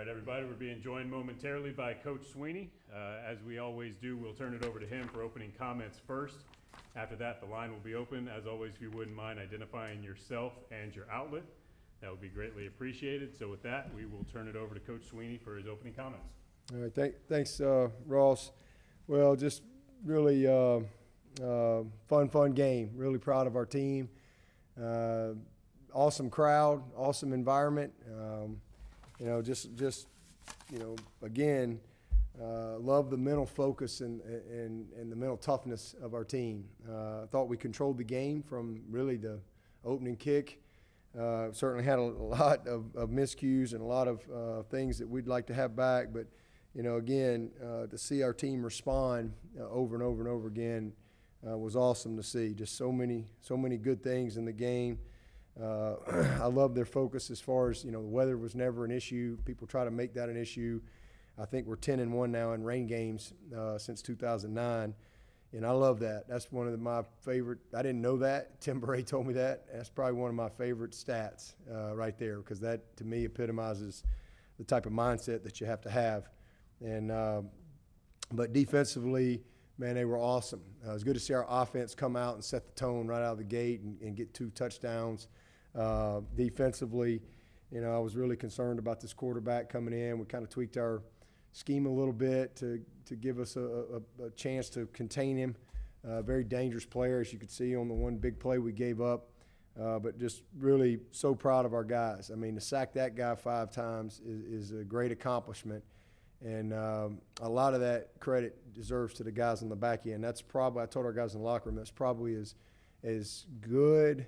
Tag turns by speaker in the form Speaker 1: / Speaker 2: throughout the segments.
Speaker 1: right, everybody, we're being joined momentarily by Coach Swinney. As we always do, we'll turn it over to him for opening comments first. After that, the line will be open. As always, if you wouldn't mind identifying yourself and your outlet, that would be greatly appreciated. So with that, we will turn it over to Coach Swinney for his opening comments.
Speaker 2: All right, thanks, Ross. Well, just really fun game. Really proud of our team. Awesome crowd, awesome environment. Again, love the mental focus and the mental toughness of our team. I thought we controlled the game from really the opening kick. Certainly had a lot of miscues and a lot of things that we'd like to have back, but again, to see our team respond over and over and over again was awesome to see. Just so many good things in the game. I love their focus as far as, the weather was never an issue. People try to make that an issue. I think we're 10-1 now in rain games since 2009, and I love that. That's one of my favorite. I didn't know that. Tim Bray told me that. That's probably one of my favorite stats right there, because that, to me, epitomizes the type of mindset that you have to have. And but defensively, man, they were awesome. It was good to see our offense come out and set the tone right out of the gate and get 2 touchdowns. Defensively, I was really concerned about this quarterback coming in. We kind of tweaked our scheme a little bit to give us a chance to contain him. Very dangerous player, as you could see on the one big play we gave up. But just really so proud of our guys. I mean, to sack that guy 5 times is a great accomplishment. And a lot of that credit deserves to the guys on the back end. That's probably, I told our guys in the locker room, that's probably as good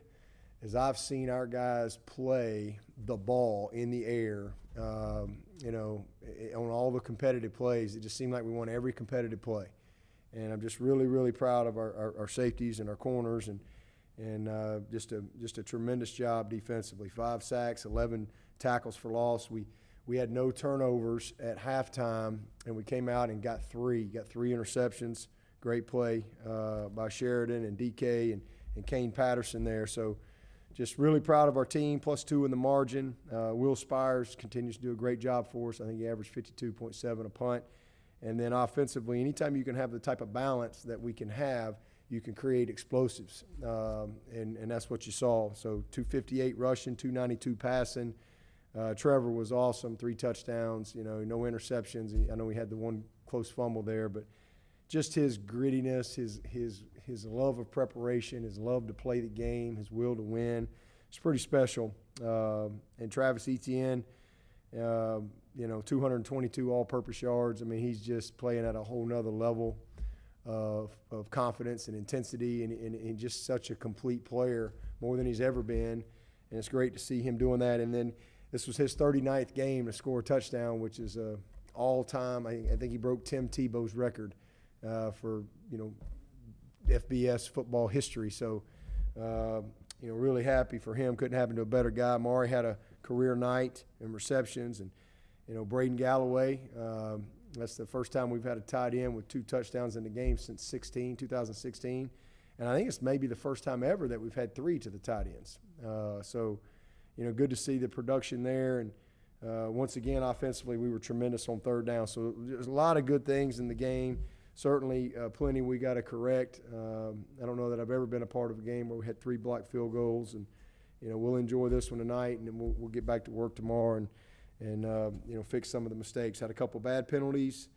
Speaker 2: as I've seen our guys play the ball in the air, on all the competitive plays. It just seemed like we won every competitive play. And I'm just really, really proud of our safeties and our corners and just a tremendous job defensively. 5 sacks, 11 tackles for loss. We had no turnovers at halftime, and we came out and got 3 interceptions. Great play by Sheridan and DK and Kane Patterson there. So just really proud of our team, +2 in the margin. Will Spires continues to do a great job for us. I think he averaged 52.7 a punt. And then offensively, anytime you can have the type of balance that we can have, you can create explosives. And that's what you saw. So 258 rushing, 292 passing. Trevor was awesome, 3 touchdowns, no interceptions. I know he had the one close fumble there, but just his grittiness, his love of preparation, his love to play the game, his will to win, it's pretty special. And Travis Etienne, 222 all-purpose yards. I mean, he's just playing at a whole nother level of confidence and intensity and just such a complete player, more than he's ever been. And it's great to see him doing that. And then this was his 39th game to score a touchdown, which is all-time. I think he broke Tim Tebow's record for, FBS football history. So, really happy for him. Couldn't happen to a better guy. Maury had a career night in receptions. And, Braden Galloway, that's the first time we've had a tight end with 2 touchdowns in the game since 2016. And I think it's maybe the first time ever that we've had 3 to the tight ends. Good to see the production there. And once again, offensively, we were tremendous on 3rd down. So there's a lot of good things in the game. Certainly plenty we got to correct. I don't know that I've ever been a part of a game where we had 3 blocked field goals. And, we'll enjoy this one tonight, and then we'll get back to work tomorrow and fix some of the mistakes. Had a couple bad penalties,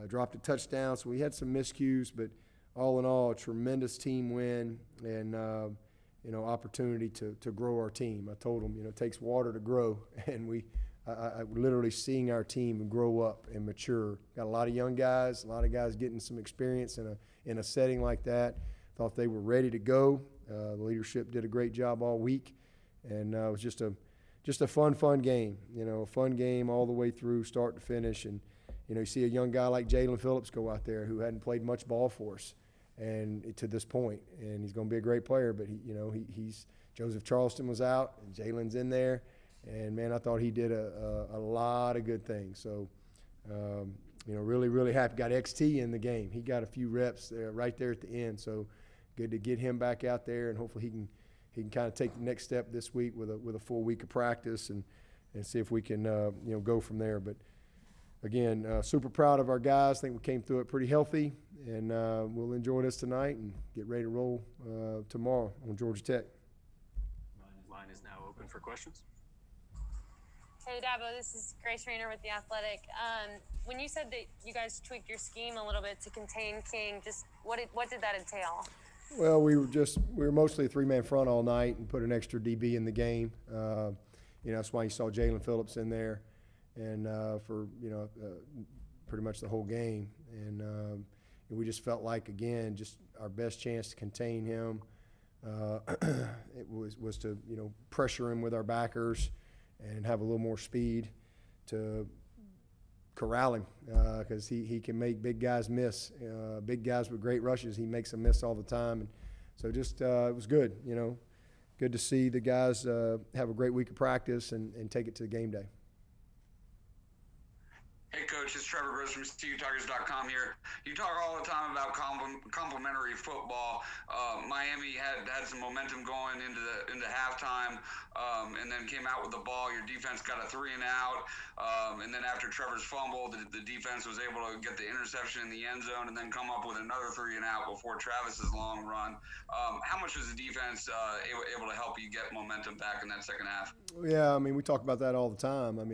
Speaker 2: dropped a touchdown. So we had some miscues, but all in all, a tremendous team win and opportunity to grow our team. I told them, it takes water to grow, and I literally seeing our team grow up and mature. Got a lot of young guys, a lot of guys getting some experience in a setting like that. Thought they were ready to go. The leadership did a great job all week, and it was just a fun game. A fun game all the way through, start to finish. And you see a young guy like Jalen Phillips go out there who hadn't played much ball for us and to this point, and he's going to be a great player. But he's Joseph Charleston was out, and Jalen's in there, and man, I thought he did a lot of good things. So, really, really happy. Got XT in the game. He got a few reps there, right there at the end. So, good to get him back out there, and hopefully he can kind of take the next step this week with a full week of practice and see if we can, go from there. But again, super proud of our guys. I think we came through it pretty healthy, and we'll enjoy this tonight and get ready to roll tomorrow on Georgia Tech.
Speaker 3: Line is now open for questions.
Speaker 4: Hey, Dabo, this is Grace Rayner with The Athletic. When you said that you guys tweaked your scheme a little bit to contain King, just what did that entail?
Speaker 2: Well, we were mostly a three-man front all night and put an extra DB in the game. That's why you saw Jalen Phillips in there, and for pretty much the whole game. And we just felt like, again, just our best chance to contain him. It was to pressure him with our backers and have a little more speed to corral him, because he can make big guys miss. Big guys with great rushes, he makes them miss all the time. And so just it was good, good to see the guys have a great week of practice and take it to the game day.
Speaker 5: Hey, Coach, it's Trevor from CUTigers.com here. You talk all the time about complementary football. Miami had some momentum going into halftime, and then came out with the ball. Your defense got a 3-and-out, and then after Trevor's fumble, the defense was able to get the interception in the end zone and then come up with another 3-and-out before Travis's long run. How much was the defense able to help you get momentum back in that second half?
Speaker 2: Yeah, we talk about that all the time. And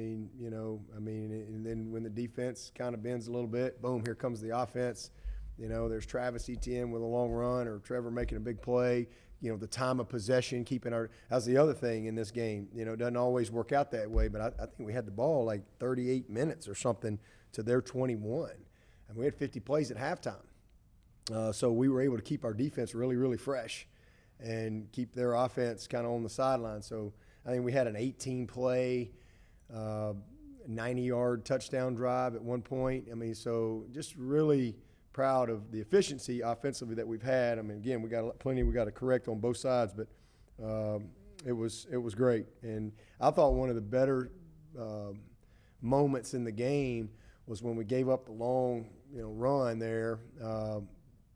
Speaker 2: then when the defense kind of bends a little bit, boom, here comes the offense. There's Travis Etienne with a long run, or Trevor making a big play. The time of possession, that's the other thing in this game. It doesn't always work out that way, but I think we had the ball like 38 minutes or something to their 21. We had 50 plays at halftime. So we were able to keep our defense really, really fresh and keep their offense kind of on the sideline. So I think we had an 18-play, 90-yard touchdown drive at one point. So just really proud of the efficiency offensively that we've had. Again, we got plenty we got to correct on both sides, but it was great. And I thought one of the better moments in the game was when we gave up the long run there,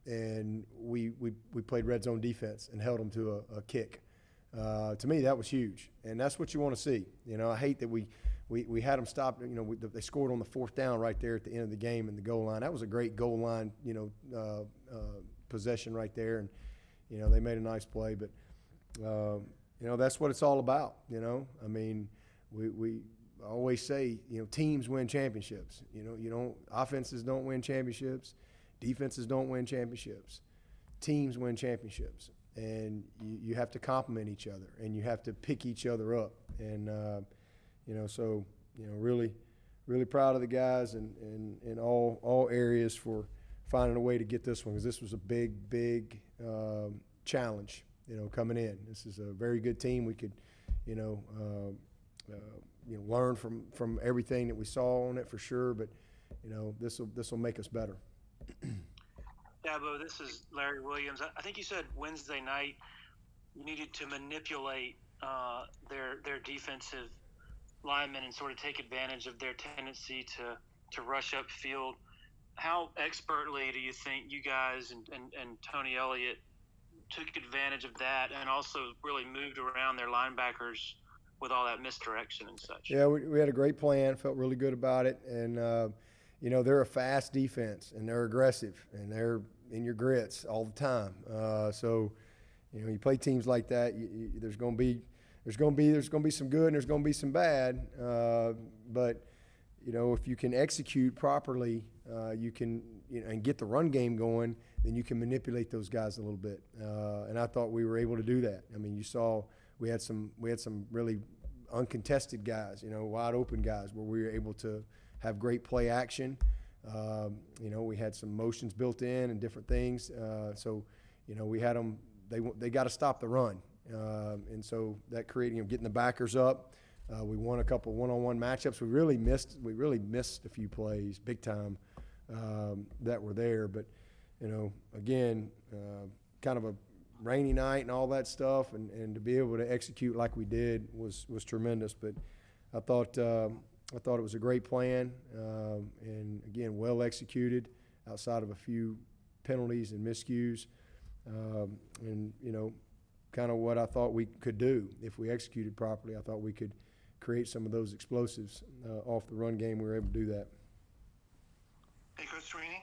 Speaker 2: and we played red zone defense and held them to a kick. To me, that was huge, and that's what you want to see. I hate that we had them stop. They scored on the fourth down right there at the end of the game in the goal line. That was a great goal line, possession right there, and they made a nice play. But that's what it's all about. We always say teams win championships. Offenses don't win championships, defenses don't win championships. Teams win championships, and you have to complement each other, and you have to pick each other up, and really, really proud of the guys in all areas for finding a way to get this one, because this was a big challenge, coming in. This is a very good team. We could, learn from everything that we saw on it for sure, but this will make us better.
Speaker 3: Dabo, this is Larry Williams. I think you said Wednesday night you needed to manipulate their defensive linemen and sort of take advantage of their tendency to rush upfield. How expertly do you think you guys and Tony Elliott took advantage of that and also really moved around their linebackers with all that misdirection and such?
Speaker 2: Yeah, we had a great plan, felt really good about it. And, they're a fast defense, and they're aggressive, and they're in your grits all the time. So, you play teams like that, there's going to be some good and there's going to be some bad. But, if you can execute properly, you can, and get the run game going, then you can manipulate those guys a little bit. And I thought we were able to do that. You saw we had some really uncontested guys, wide open guys, where we were able to have great play action. We had some motions built in and different things. So, we had them. They got to stop the run. And so that created, getting the backers up. We won a couple one-on-one matchups. We really missed a few plays, big time, that were there. But, again, kind of a rainy night and all that stuff, and to be able to execute like we did was tremendous. But I thought it was a great plan, and again, well executed outside of a few penalties and miscues, and kind of what I thought we could do if we executed properly. I thought we could create some of those explosives off the run game. We were able to do that.
Speaker 6: Hey, Coach Swinney.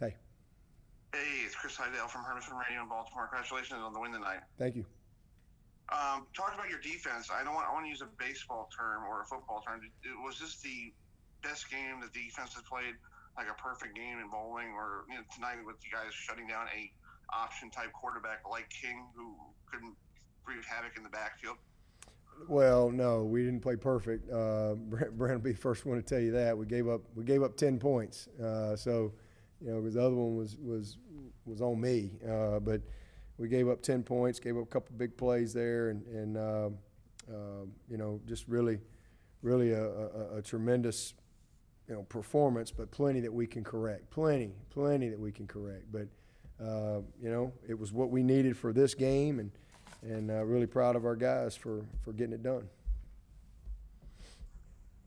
Speaker 2: Hey.
Speaker 6: Hey, it's Chris Heidel from Hermiston Radio in Baltimore. Congratulations on the win tonight.
Speaker 2: Thank you.
Speaker 6: Talk about your defense. I want to use a baseball term or a football term. Was this the best game the defense has played, like a perfect game in bowling, or tonight with you guys shutting down a option type quarterback like King who couldn't wreak havoc in the backfield?
Speaker 2: Well, no, we didn't play perfect. Brent will be the first one to tell you that. We gave up 10 points. So, because the other one was on me. But we gave up 10 points, gave up a couple big plays there, and just really a tremendous, performance, but plenty that we can correct. Plenty that we can correct. But, it was what we needed for this game, and really proud of our guys for getting it done.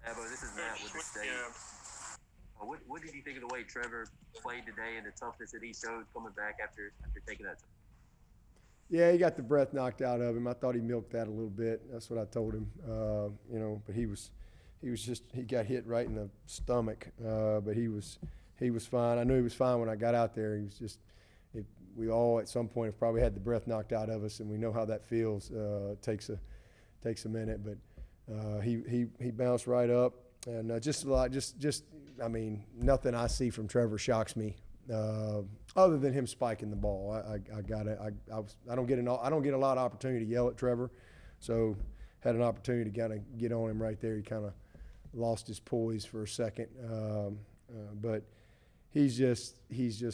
Speaker 7: Dabo, this is Matt with the State. What did you think of the way Trevor played today and the toughness that he showed coming back after taking that?
Speaker 2: Yeah, he got the breath knocked out of him. I thought he milked that a little bit. That's what I told him. But he got hit right in the stomach. But he was fine. I knew he was fine when I got out there. He was just. We all at some point have probably had the breath knocked out of us, and we know how that feels. It takes a minute, but he bounced right up, and nothing I see from Trevor shocks me, other than him spiking the ball. I don't get a lot of opportunity to yell at Trevor, so had an opportunity to kind of get on him right there. He kind of lost his poise for a second, but. He's just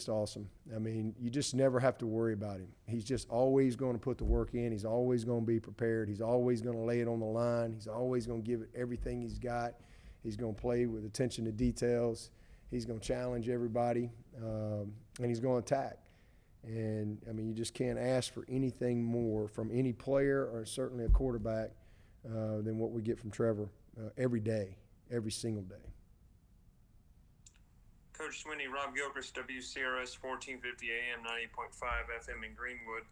Speaker 2: awesome. I mean, you just never have to worry about him. He's just always going to put the work in. He's always going to be prepared. He's always going to lay it on the line. He's always going to give it everything he's got. He's going to play with attention to details. He's going to challenge everybody, and he's going to attack. And, I mean, you just can't ask for anything more from any player or certainly a quarterback than what we get from Trevor every day, every single day.
Speaker 8: Coach Swinney, Rob Gilchrist, WCRS 1450 AM, 90.5 FM in Greenwood.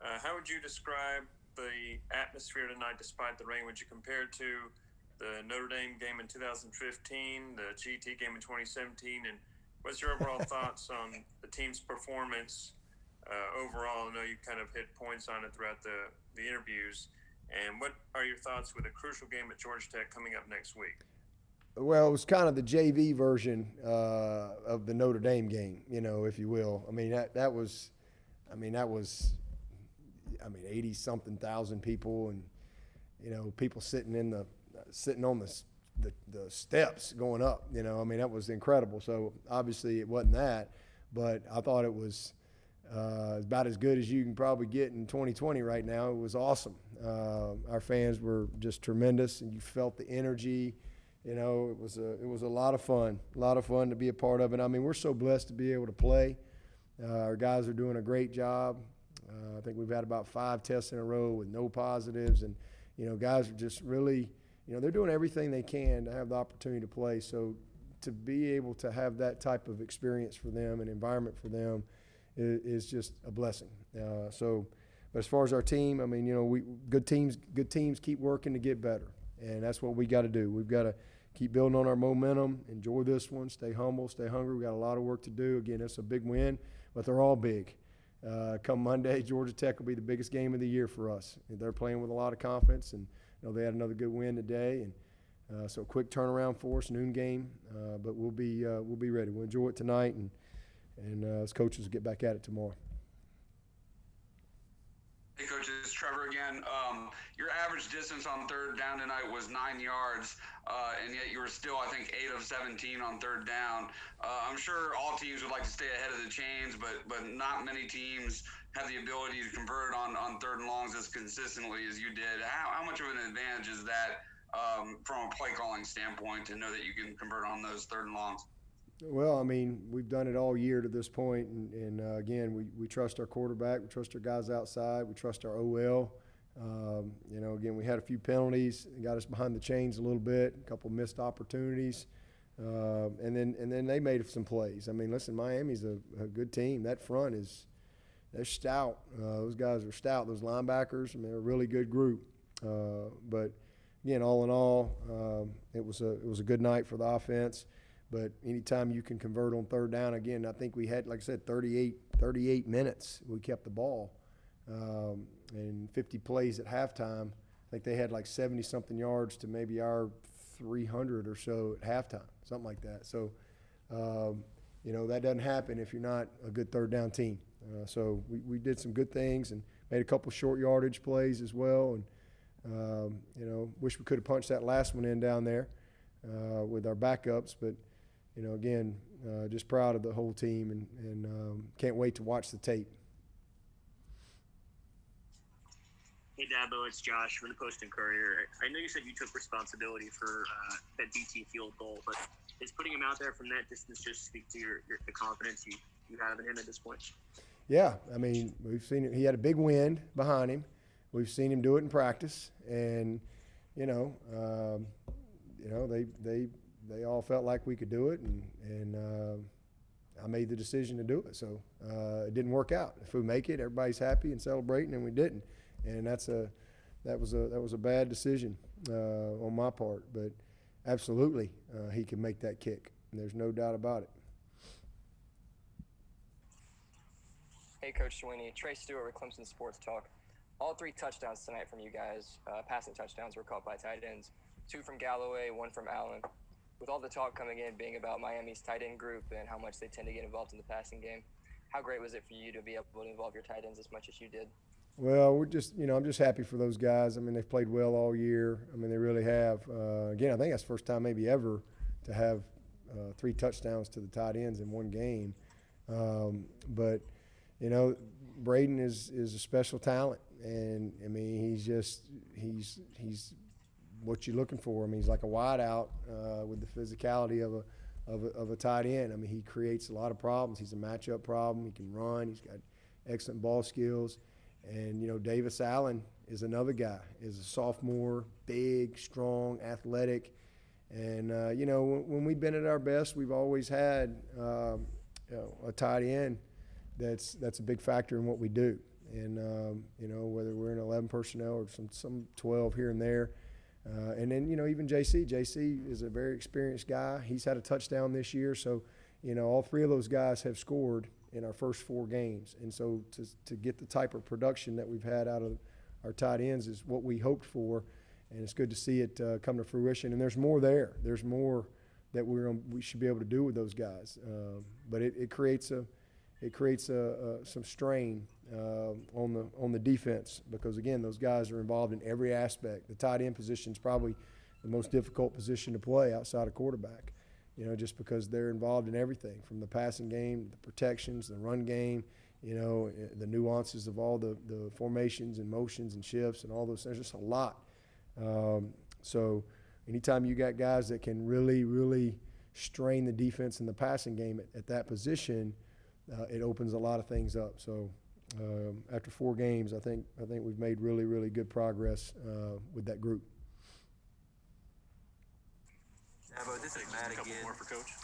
Speaker 8: How would you describe the atmosphere tonight despite the rain? Would you compare it to the Notre Dame game in 2015, the GT game in 2017, and what's your overall thoughts on the team's performance overall? I know you kind of hit points on it throughout the interviews. And what are your thoughts with a crucial game at Georgia Tech coming up next week?
Speaker 2: Well, it was kind of the JV version of the Notre Dame game, if you will. I mean, that was 80-something thousand people, and people sitting on the steps going up. That was incredible. So obviously it wasn't that, but I thought it was about as good as you can probably get in 2020 right now. It was awesome. Our fans were just tremendous, and you felt the energy. It was a lot of fun to be a part of it. I mean, we're so blessed to be able to play. Our guys are doing a great job. I think we've had about 5 tests in a row with no positives, and guys are just really, they're doing everything they can to have the opportunity to play. So to be able to have that type of experience for them and environment for them is just a blessing. But as far as our team, I mean, good teams keep working to get better, and that's what we got to do. We've got to keep building on our momentum, enjoy this one, stay humble, stay hungry. We got a lot of work to do. Again, it's a big win, but they're all big. Come Monday, Georgia Tech will be the biggest game of the year for us. They're playing with a lot of confidence, and they had another good win today. And so quick turnaround for us, noon game, but we'll be ready. We'll enjoy it tonight, and as coaches, get back at it tomorrow.
Speaker 5: Hey, Coach, it's Trevor again. Your average distance on third down tonight was 9 yards, and yet you were still, I think, 8 of 17 on third down. I'm sure all teams would like to stay ahead of the chains, but not many teams have the ability to convert on third and longs as consistently as you did. How much of an advantage is that from a play calling standpoint to know that you can convert on those third and longs?
Speaker 2: Well, I mean, we've done it all year to this point, and again, we trust our quarterback, we trust our guys outside, we trust our OL. Again, we had a few penalties, got us behind the chains a little bit, a couple missed opportunities, and then they made some plays. I mean, listen, Miami's a good team. That front they're stout. Those guys are stout. Those linebackers, I mean, they're a really good group. But again, all in all, it was a good night for the offense. But anytime you can convert on third down, again, I think we had, like I said, 38 minutes we kept the ball, and 50 plays at halftime. I think they had like 70-something yards to maybe our 300 or so at halftime, something like that. So, that doesn't happen if you're not a good third down team. So we did some good things and made a couple short yardage plays as well. And, wish we could have punched that last one in down there with our backups. But, again, just proud of the whole team and can't wait to watch the tape.
Speaker 7: Hey Dabo, it's Josh from the Post and Courier. I know you said you took responsibility for that BT field goal, but is putting him out there from that distance just speak to the confidence you have in him at this point? Yeah, I mean, we've seen it. He had a big wind behind him. We've seen him do it in practice, and they all felt like we could do it, and I made the decision to do it. So it didn't work out. If we make it, everybody's happy and celebrating, and we didn't. And that was a bad decision on my part. But absolutely, he can make that kick. And there's no doubt about it.
Speaker 9: Hey, Coach Swinney. Trey Stewart with Clemson Sports Talk. All 3 touchdowns tonight from you guys, passing touchdowns, were caught by tight ends. 2 from Galloway, 1 from Allen. With all the talk coming in being about Miami's tight end group and how much they tend to get involved in the passing game, how great was it for you to be able to involve your tight ends as much as you did?
Speaker 2: Well, I'm just happy for those guys. I mean, they've played well all year. I mean, they really have. Again, I think that's the first time maybe ever to have 3 touchdowns to the tight ends in one game. But Braden is a special talent, and I mean, he's what you're looking for. I mean, he's like a wideout with the physicality of a tight end. I mean, he creates a lot of problems. He's a matchup problem. He can run. He's got excellent ball skills. And, Davis Allen is another guy, is a sophomore, big, strong, athletic. And, when we've been at our best, we've always had a tight end that's a big factor in what we do. And, whether we're in 11 personnel or some 12 here and there. And then, even JC. JC is a very experienced guy. He's had a touchdown this year. So, all 3 of those guys have scored in our first 4 games. And so to get the type of production that we've had out of our tight ends is what we hoped for, and it's good to see it come to fruition. And there's more there. There's more that we should be able to do with those guys. But it creates some strain on the defense because, again, those guys are involved in every aspect. The tight end position is probably the most difficult position to play outside of quarterback. Just because they're involved in everything from the passing game, the protections, the run game, the nuances of all the formations and motions and shifts and all those things. Just a lot. So anytime you got guys that can really, really strain the defense in the passing game at that position, it opens a lot of things up. So after 4 games, I think we've made really, really good progress with that group.
Speaker 7: Dabo, this is Matt again. More for Coach.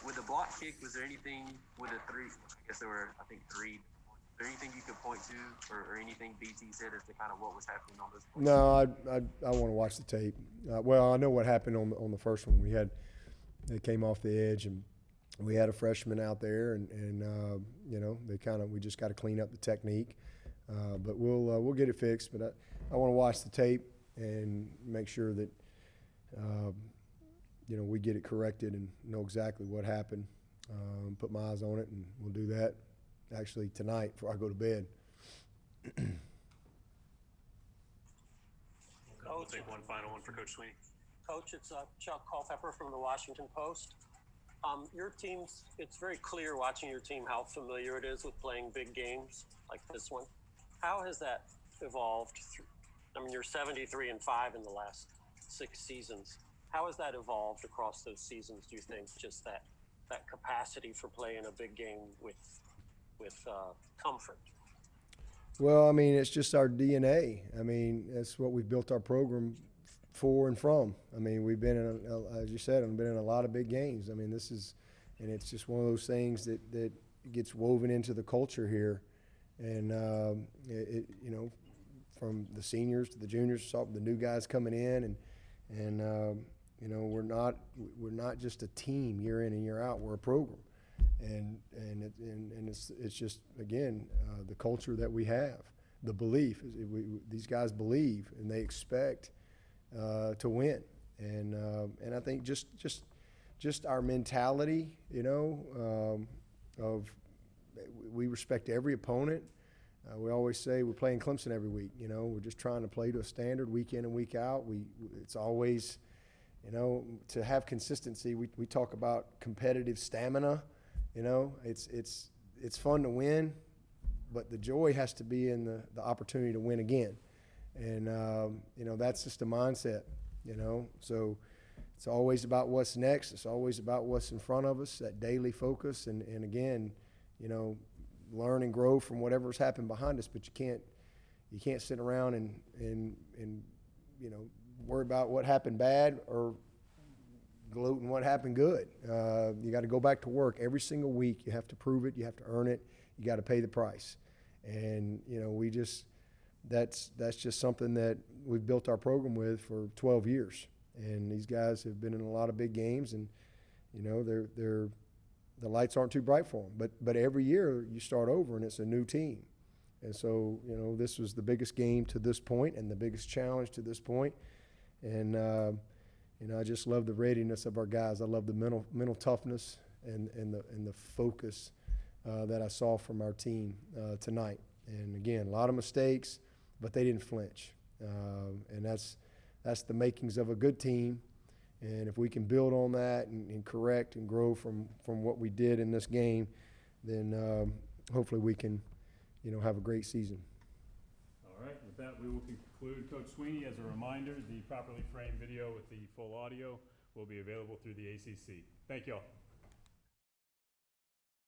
Speaker 7: With the block kick, was there anything with the 3? I guess there were, 3. Is there anything you could point to, or anything BT said as to kind of what was happening on those points?
Speaker 2: No, I want to watch the tape. Well, I know what happened on the first one. They came off the edge, and we had a freshman out there, and we just got to clean up the technique. But we'll get it fixed. But I want to watch the tape and make sure that we get it corrected and know exactly what happened. Put my eyes on it, and we'll do that actually tonight before I go to bed.
Speaker 10: We'll take one final one for Coach Swinney.
Speaker 11: Coach, it's Chuck Culpepper from the Washington Post. Your team's, it's very clear watching your team how familiar it is with playing big games like this one. How has that evolved? You're 73-5 in the last 6 seasons. How has that evolved across those seasons, do you think, just that capacity for playing a big game with comfort?
Speaker 2: Well, it's just our DNA. That's what we've built our program for and from. We've been as you said, I've been in a lot of big games. It's just one of those things that gets woven into the culture here. And, from the seniors to the juniors, saw the new guys coming in, and you know, we're not just a team year in and year out. We're a program, and it's just, again, the culture that we have, the belief. These guys believe and they expect to win, and I think just our mentality, you know, of we respect every opponent. We always say we're playing Clemson every week. You know, we're just trying to play to a standard week in and week out. It's always, you know, to have consistency. We talk about competitive stamina. You know, it's fun to win, but the joy has to be in the opportunity to win again. And you know, that's just a mindset. You know, so it's always about what's next. It's always about what's in front of us. That daily focus, and again, you know, learn and grow from whatever's happened behind us. But you can't sit around and you know, worry about what happened bad or gloat in what happened good. You got to go back to work every single week. You have to prove it. You have to earn it. You got to pay the price. And you know, that's just something that we've built our program with for 12 years. And these guys have been in a lot of big games, and you know, the lights aren't too bright for them. But every year you start over, and it's a new team. And so, you know, this was the biggest game to this point and the biggest challenge to this point. And you know, I just love the readiness of our guys. I love the mental toughness and the focus that I saw from our team tonight. And again, a lot of mistakes, but they didn't flinch. And that's the makings of a good team. And if we can build on that and correct and grow from what we did in this game, then hopefully we can, you know, have a great season.
Speaker 1: All right, with that, we will conclude. Coach Swinney, as a reminder, the properly framed video with the full audio will be available through the ACC. Thank you all.